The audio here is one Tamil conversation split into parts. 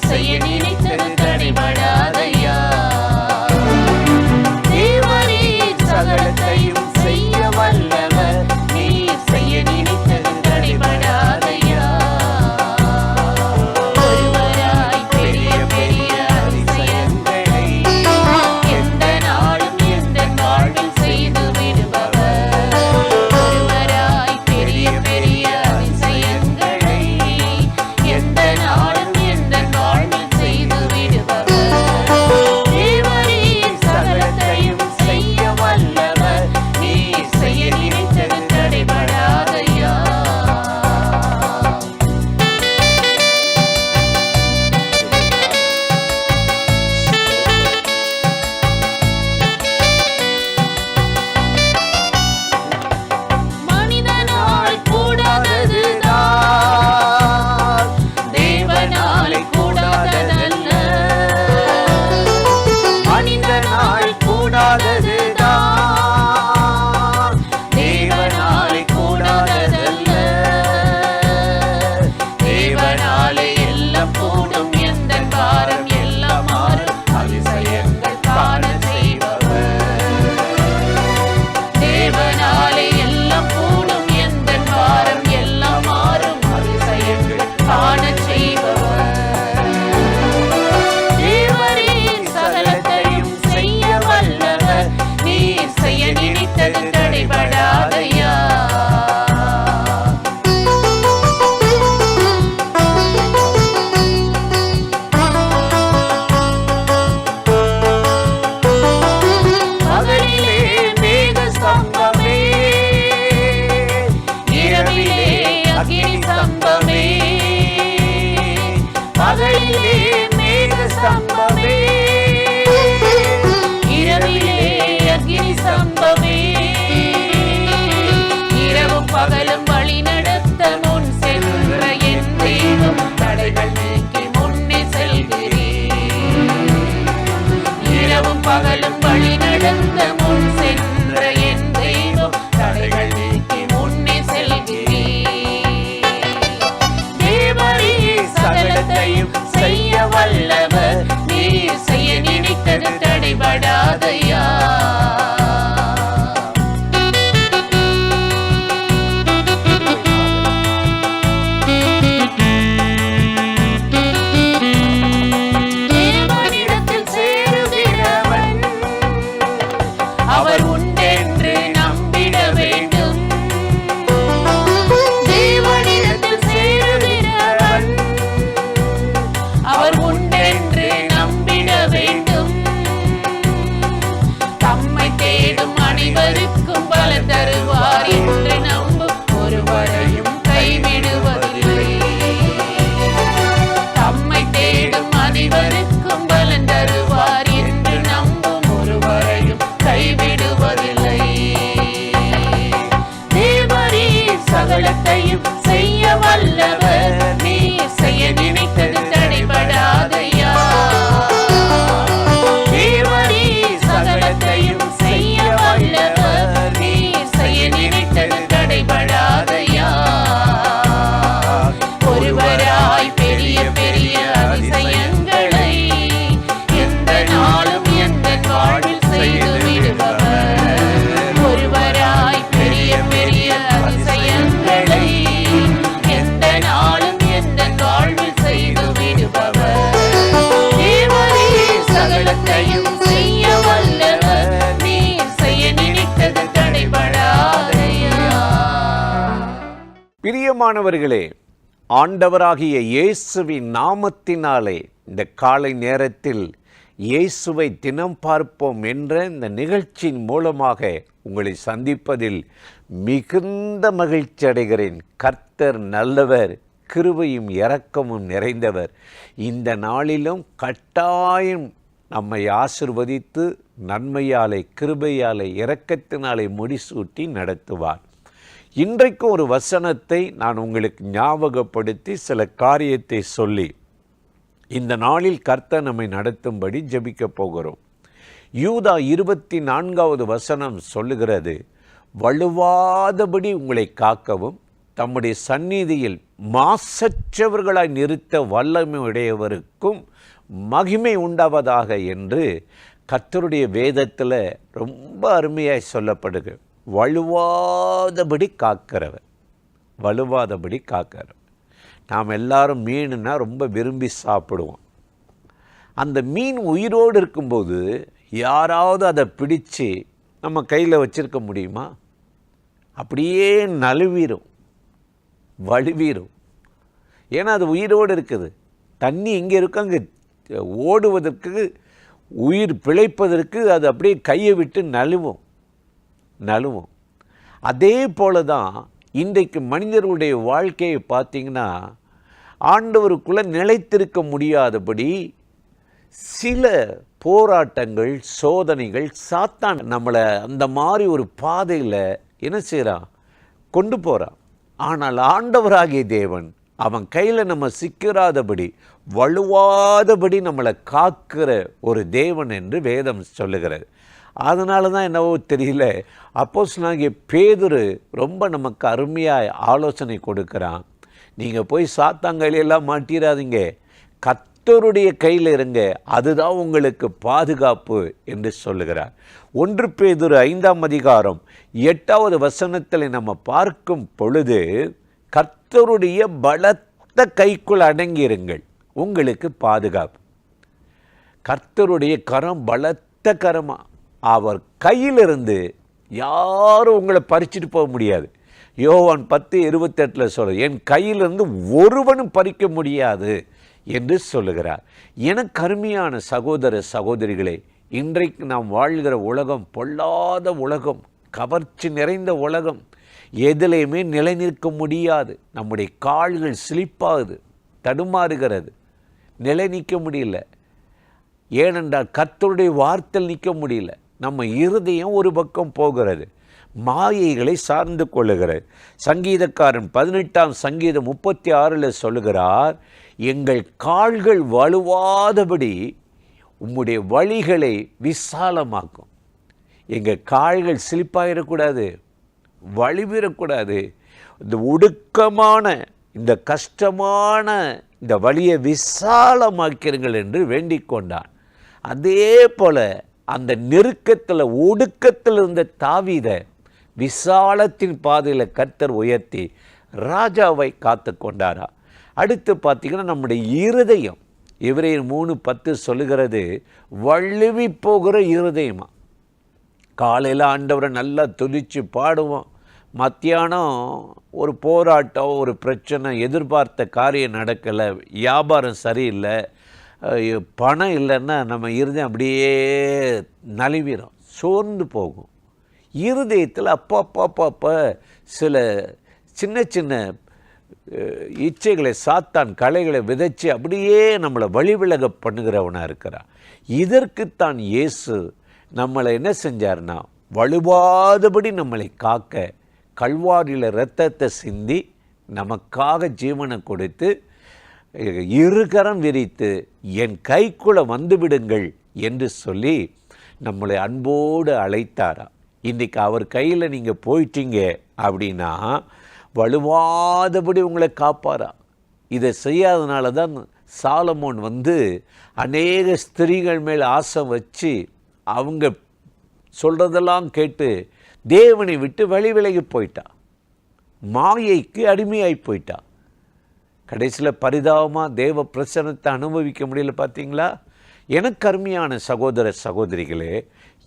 செய்ய நினைத்தது தடைபடாதையா. தேவரீர் சகலத்தையும் செய்ய வல்லவர், நீர் செய்ய நினைத்தது தடைபடாதையா. ஒருவராய் பெரிய பெரிய அதிசயங்களை எந்த நாளும் எந்த வாழ்வில் செய்து விடுபவர். ஒருவராய் பெரிய பெரிய அதிசயங்களை எந்த நாளும் எந்த வாழ்வில் செய்து விடுபவர். தேவரீர் சகலத்தையும் செய்ய வல்லவர், நீர் செய்ய நினைத்தது தடைபடாதையா. மனிதனால் கூடாததுதான் தேவனாலே கூடாததல்ல. மனிதனால் கூடாததுதான் தேவனாலே கூடாததல்ல. தேவனாலே எல்லாம் கூடும், எந்த பாரம் எல்லாம் மாறும், அதிசயங்கள் காண செய்பவர். தேவனாலே எல்லாம் கூடும், எந்த பாரம் எல்லாம் மாறும், அதிசயங்கள் காண செய்பவர். தேவரீர் சகலத்தையும் செய்ய வல்லவர், நீர் செய்ய நினைத்தது தடைபடாதையா. பகலிலே மேக ஸ்தம்பமே, இரவிலே அக்கினி ஸ்தம்பமே. பகலிலே மேக ஸ்தம்பமே, இரவிலே அக்கினி ஸ்தம்பமே. இரவும் பகலும் வழி நடத்த முன் சென்ற என் தெய்வம், தடைகள் நீக்கி முன்னே செல்கிறேன். இரவும் பகலும் வழி நடத்த முன் சென்ற என் தெய்வம், தடைகள் நீக்கி முன்னே செல்கிறேன். தேவரீர் சகலத்தையும் செய்ய வல்லவர், நீர் செய்ய நினைத்தது தடைபடாதையா. தேவனிடத்தில் சேருகிறவன் அவர் உண்டென்று நம்பிட வேண்டும். தேவனிடத்தில் சேருகிறவன் அவர் உண்டென்று நம்பிட வேண்டும். தம்மை தேடும் அனைவருக்கும் பலன் தருவார் என்று நம்பும் ஒருவரையும் கைவிடுவதில்லை. தம்மை தேடும் அனைவருக்கும் பலன் தருவார் என்று நம்பும் ஒருவரையும் கைவிடுவதில்லை. தேவரீர் சகலத்தையும் செய்ய வல்லவர், நீர் செய்ய நினைத்தது தடைபடாதையா. தேவரீர் சகலத்தையும் செய்ய வல்லவர், நீர் செய்ய நினைத்தது தடைபடாதையா. ஒருவராய் பெரிய பெரிய அதிசயங்களை எந்த நாளும் எந்த வாழ்வில் செய்து விடுபவர். ஒருவராய் பெரிய பெரிய அதிசயங்களை எந்த நாளும் எந்த வாழ்வில் செய்து விடுபவர். தேவரீர் சகலத்தையும் செய்ய வல்லவர், நீர் செய்ய நினைத்தது தடைபடாதையா. பிரியமானவர்களே, ஆண்டவராகிய இயேசுவின் நாமத்தினாலே இந்த காலை நேரத்தில் இயேசுவை தினம் பார்ப்போம் என்ற இந்த நிகழ்ச்சியின் மூலமாக உங்களை சந்திப்பதில் மிகுந்த மகிழ்ச்சி அடைகிறேன். கர்த்தர் நல்லவர், கிருபையும் இரக்கமும் நிறைந்தவர். இந்த நாளிலும் கட்டாயம் நம்மை ஆசிர்வதித்து நன்மையாலே, கிருபையாலே, இரக்கத்தினாலே முடிசூட்டி நடத்துவார். இன்றைக்கு ஒரு வசனத்தை நான் உங்களுக்கு ஞாபகப்படுத்தி சில காரியத்தை சொல்லி இந்த நாளில் கர்த்தர் நம்மை நடத்தும்படி ஜெபிக்கப் போகிறோம். யூதா 24வது வசனம் சொல்லுகிறது, வலுவாதபடி உங்களை காக்கவும் தம்முடைய சந்நிதியில் மாசற்றவர்களாய் நிறுத்த வல்லமை உடையவருக்கும் மகிமை உண்டாவதாக என்று கர்த்தருடைய வேதத்தில் ரொம்ப அருமையாய் சொல்லப்படுது. வலுவாதபடி காக்கிறவர், வலுவாதபடி காக்கிறவர். நாம் எல்லாரும் மீனுன்னா ரொம்ப விரும்பி சாப்பிடுவோம். அந்த மீன் உயிரோடு இருக்கும்போது யாராவது அதை பிடிச்சு நம்ம கையில் வச்சுருக்க முடியுமா? அப்படியே நழுவிடும், வலுவீரும். ஏன்னா அது உயிரோடு இருக்குது. தண்ணி எங்கே இருக்கோ அங்கே ஓடுவதற்கு, உயிர் பிழைப்பதற்கு அது அப்படியே கையை விட்டு நழுவும். அதே போல தான் இன்றைக்கு மனிதர்களுடைய வாழ்க்கையை பார்த்திங்கன்னா, ஆண்டவருக்குள்ளே நிலைத்திருக்க முடியாதபடி சில போராட்டங்கள், சோதனைகள், சாத்தான் நம்மளை அந்த மாதிரி ஒரு பாதையில் என்ன செய்கிறான், கொண்டு போகிறான். ஆனால் ஆண்டவராகிய தேவன் அவன் கையில் நம்ம சிக்கிறாதபடி, வலுவாதபடி நம்மளை காக்கிற ஒரு தேவன் என்று வேதம் சொல்லுகிறது. அதனால தான் என்னவோ தெரியல, அப்போஸ்தலனாகிய பேதுரு ரொம்ப நமக்கு அருமையாக ஆலோசனை கொடுக்குறான். நீங்கள் போய் சாத்தான் கையிலெல்லாம் மாட்டிடாதீங்க, கர்த்தருடைய கையில் இருங்க, அதுதான் உங்களுக்கு பாதுகாப்பு என்று சொல்லுகிறார். 1 பேதுரு 5ஆம் அதிகாரம் 8வது வசனத்தில் நம்ம பார்க்கும் பொழுது, கர்த்தருடைய பலத்த கைக்குள் அடங்கியிருங்கள், உங்களுக்கு பாதுகாப்பு. கர்த்தருடைய கரம் பலத்த கரமா, அவர் கையிலிருந்து யாரும் உங்களை பறிச்சுட்டு போக முடியாது. யோவான் 10:28 சொல்ல, என் கையிலிருந்து ஒருவனும் பறிக்க முடியாது என்று சொல்லுகிறார். எனக்கு அருமையான சகோதர சகோதரிகளே, இன்றைக்கு நாம் வாழ்கிற உலகம் பொல்லாத உலகம், கவர்ச்சி நிறைந்த உலகம், எதிலையுமே நிலை நிற்க முடியாது. நம்முடைய கால்கள் ஸ்லிப்பாகுது, தடுமாறுகிறது, நிலை நிற்க முடியல. ஏனென்றால் கர்த்தருடைய வார்த்தையில் நிற்க முடியல. நம்ம இருதயம் ஒரு பக்கம் போகிறது, மாயைகளை சார்ந்து கொள்ளுகிறது. சங்கீதக்காரன் 18ஆம் சங்கீதம் 36 சொல்லுகிறார், எங்கள் கால்கள் வலுவாதபடி உம்முடைய வழிகளை விசாலமாக்கும். எங்கள் கால்கள் சிலிப்பாயிடக்கூடாது, வலிவிடக்கூடாது. இந்த ஒடுக்கமான, இந்த கஷ்டமான இந்த வழியை விசாலமாக்கிறீர்கள் என்று வேண்டிக் கொண்டான். அதே போல அந்த நெருக்கத்தில், ஒடுக்கத்தில் இருந்த தாவீதை விசாலத்தின் பாதையில் கர்த்தர் உயர்த்தி ராஜாவை காத்து கொண்டாரா. அடுத்து பார்த்திங்கன்னா, நம்முடைய இருதயம், எபிரேயர் 3:10 சொல்லுகிறது, வழுவி போகிற இருதயமா. காலையில் ஆண்டவரை நல்லா துதித்து பாடுவோம், மத்தியானம் ஒரு போராட்டம், ஒரு பிரச்சனை, எதிர்பார்த்த காரியம் நடக்கலை, வியாபாரம் சரியில்லை, பணம் இல்லைன்னா நம்ம இருதயம் அப்படியே நலிவிடும், சோர்ந்து போகும். இருதயத்தில் அப்பப்போ சில சின்ன சின்ன இச்சைகளை, சாத்தான் கலைகளை விதைச்சி அப்படியே நம்மளை வழிவிலக பண்ணுகிறவனாக இருக்கிறான். இதற்குத்தான் இயேசு நம்மளை என்ன செஞ்சார்னா, வலுவாதபடி நம்மளை காக்க கல்வாரியில் இரத்தத்தை சிந்தி நமக்காக ஜீவனை கொடுத்து, இருகரம் விரித்து என் கைக்குள்ளே வந்துவிடுங்கள் என்று சொல்லி நம்மளை அன்போடு அழைத்தாரா. இன்றைக்கி அவர் கையில் நீங்கள் போயிட்டீங்க அப்படின்னா வலுவாதபடி உங்களை காப்பாரா. இதை செய்யாதனால தான் சாலமோன் அநேக ஸ்திரீகள் மேல் ஆசை வச்சு அவங்க சொல்கிறதெல்லாம் கேட்டு தேவனை விட்டு விலகி போயிட்டா, மாயைக்கு அடிமையாகி போயிட்டா. கடைசியில் பரிதாபமாக தேவ பிரசன்னத்தை அனுபவிக்க முடியல. பார்த்தீங்களா? எனக்கு அருமையான சகோதர சகோதரிகளே,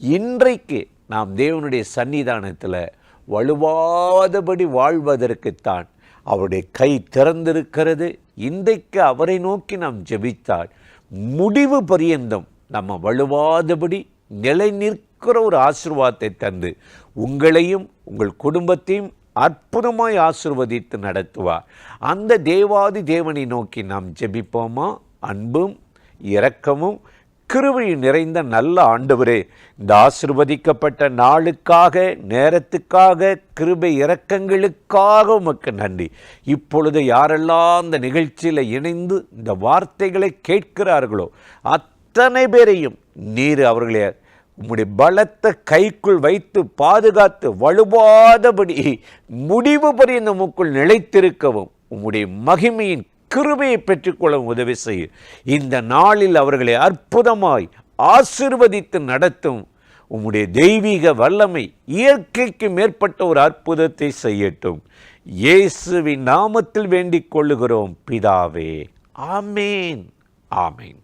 இன்றைக்கு நாம் தேவனுடைய சன்னிதானத்தில் வலுவாதபடி வாழ்வதற்குத்தான் அவருடைய கை திறந்திருக்கிறது. இன்றைக்கு அவரை நோக்கி நாம் ஜெபித்தால் முடிவு பரியந்தம் நம்ம வலுவாதபடி நிலை நிற்கிற ஒரு ஆசீர்வாதத்தை தந்து உங்களையும் உங்கள் குடும்பத்தையும் அற்புதமாய் ஆசீர்வதித்து நடத்துவார். அந்த தேவாதி தேவனை நோக்கி நாம் ஜெபிப்போமா? அன்பும் இரக்கமும் கிருபையும் நிறைந்த நல்ல ஆண்டவரே, இந்த ஆசீர்வதிக்கப்பட்ட நாளுக்காக, நேரத்துக்காக, கிருபை இரக்கங்களுக்காக உமக்கு நன்றி. இப்பொழுது யாரெல்லாம் இந்த நிகழ்ச்சியில் இணைந்து இந்த வார்த்தைகளை கேட்கிறார்களோ அத்தனை பேரையும் நீர் அவர்களை உம்முடைய பலத்த கைக்குள் வைத்து பாதுகாத்து வலுவாதபடி முடிவு பரியந்த உமக்குள் நிலைத்திருக்கவும் உம்முடைய மகிமையின் கிருபையை பெற்றுக்கொள்ள உதவி செய்யும். இந்த நாளில் அவர்களை அற்புதமாய் ஆசீர்வதித்து நடத்தும் உம்முடைய தெய்வீக வல்லமை இயற்கைக்கு மேற்பட்ட ஒரு அற்புதத்தை செய்யட்டும். இயேசுவின் நாமத்தில் வேண்டிக் கொள்ளுகிறோம் பிதாவே. ஆமேன், ஆமேன்.